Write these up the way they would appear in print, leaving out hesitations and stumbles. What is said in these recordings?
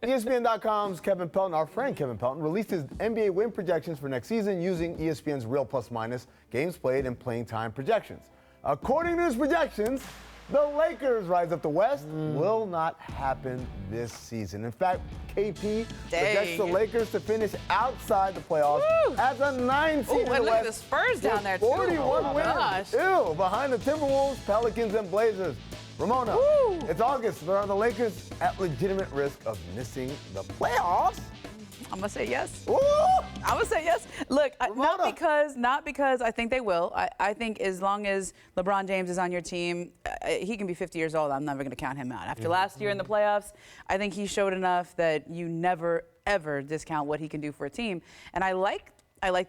ESPN.com's Kevin Pelton, our friend Kevin Pelton, released his NBA win projections for next season using ESPN's real plus-minus, games played, and playing time projections. According to his projections, the Lakers' rise up the West will not happen this season. In fact, KP projects the Lakers to finish outside the playoffs as a 9 seed in the West. Look at the Spurs down there, too. 41 wins. Gosh. Ew, behind the Timberwolves, Pelicans, and Blazers. Ramona, it's August, but are the Lakers at legitimate risk of missing the playoffs? I'm gonna say yes. Ooh. I'm gonna say yes. Look, not because I think they will. I think as long as LeBron James is on your team, he can be 50 years old. I'm never gonna count him out. After last year in the playoffs, I think he showed enough that you never ever discount what he can do for a team. And I like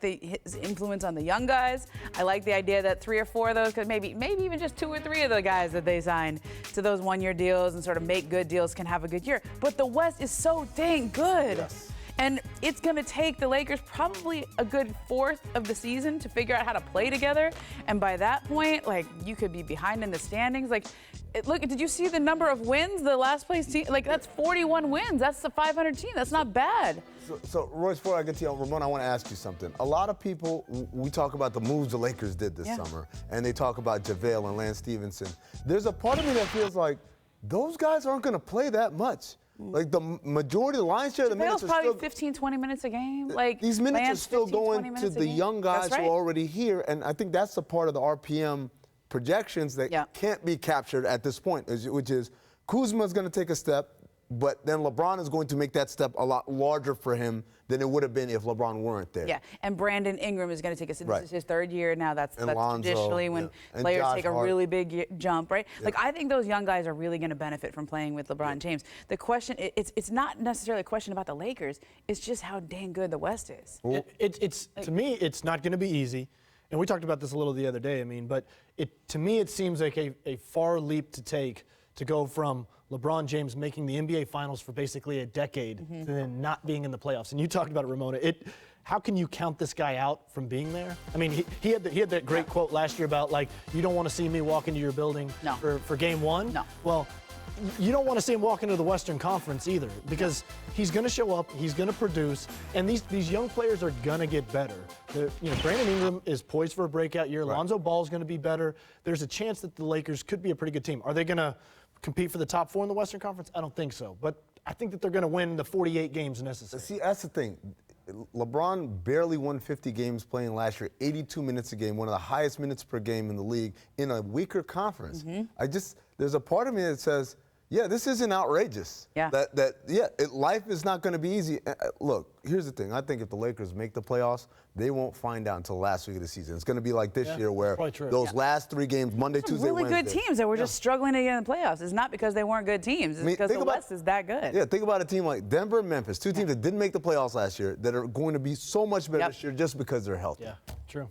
his influence on the young guys. I like the idea that 3 or 4 of those, because maybe even just 2 or 3 of the guys that they signed to those one-year deals and sort of make good deals can have a good year. But the West is so dang good. Yes. And it's going to take the Lakers probably a good 1/4 of the season to figure out how to play together. And by that point, like, you could be behind in the standings. Like, look, did you see the number of wins the last place team? Like, that's 41 wins. That's the 500 team. That's not bad. So Royce, before I get to you, Ramon, I want to ask you something. A lot of people, we talk about the moves the Lakers did this summer, and they talk about JaVale and Lance Stevenson. There's a part of me that feels like those guys aren't going to play that much. Like the majority, the lion's share of the minutes are probably still 15, 20 minutes a game. Like these minutes Lance, are still 15, going to the young guys who are already here, and I think that's the part of the RPM projections that can't be captured at this point, which is Kuzma's going to take a step, but then LeBron is going to make that step a lot larger for him than it would have been if LeBron weren't there. Yeah, and Brandon Ingram is going to take a This is his 3rd year now. That's Lonzo, traditionally when players take a really big jump, right? Yeah. Like, I think those young guys are really going to benefit from playing with LeBron James. The question, it's not necessarily a question about the Lakers. It's just how dang good the West is. To me, it's not going to be easy. And we talked about this a little the other day, but to me, it seems like a far leap to take to go from LeBron James making the NBA Finals for basically a decade to then not being in the playoffs. And you talked about it, Ramona. How can you count this guy out from being there? I mean, he had that great quote last year about, like, you don't want to see me walk into your building for game 1. No. Well, you don't want to see him walk into the Western Conference either, because he's going to show up, he's going to produce, and these young players are going to get better. Brandon Ingram is poised for a breakout year. Lonzo Ball is going to be better. There's a chance that the Lakers could be a pretty good team. Are they going to compete for the top 4 in the Western Conference? I don't think so. But I think that they're going to win the 48 games necessary. See, that's the thing. LeBron barely won 50 games playing last year, 82 minutes a game, one of the highest minutes per game in the league in a weaker conference. There's a part of me that says, this isn't outrageous. Life is not going to be easy. Look, here's the thing. I think if the Lakers make the playoffs, they won't find out until the last week of the season. It's going to be like this year where those last 3 games, Monday, Tuesday, really Wednesday. Good teams that were just struggling to get in the playoffs. It's not because they weren't good teams. It's because the West is that good. Yeah, think about a team like Denver and Memphis, 2 teams that didn't make the playoffs last year that are going to be so much better this year just because they're healthy. Yeah, true.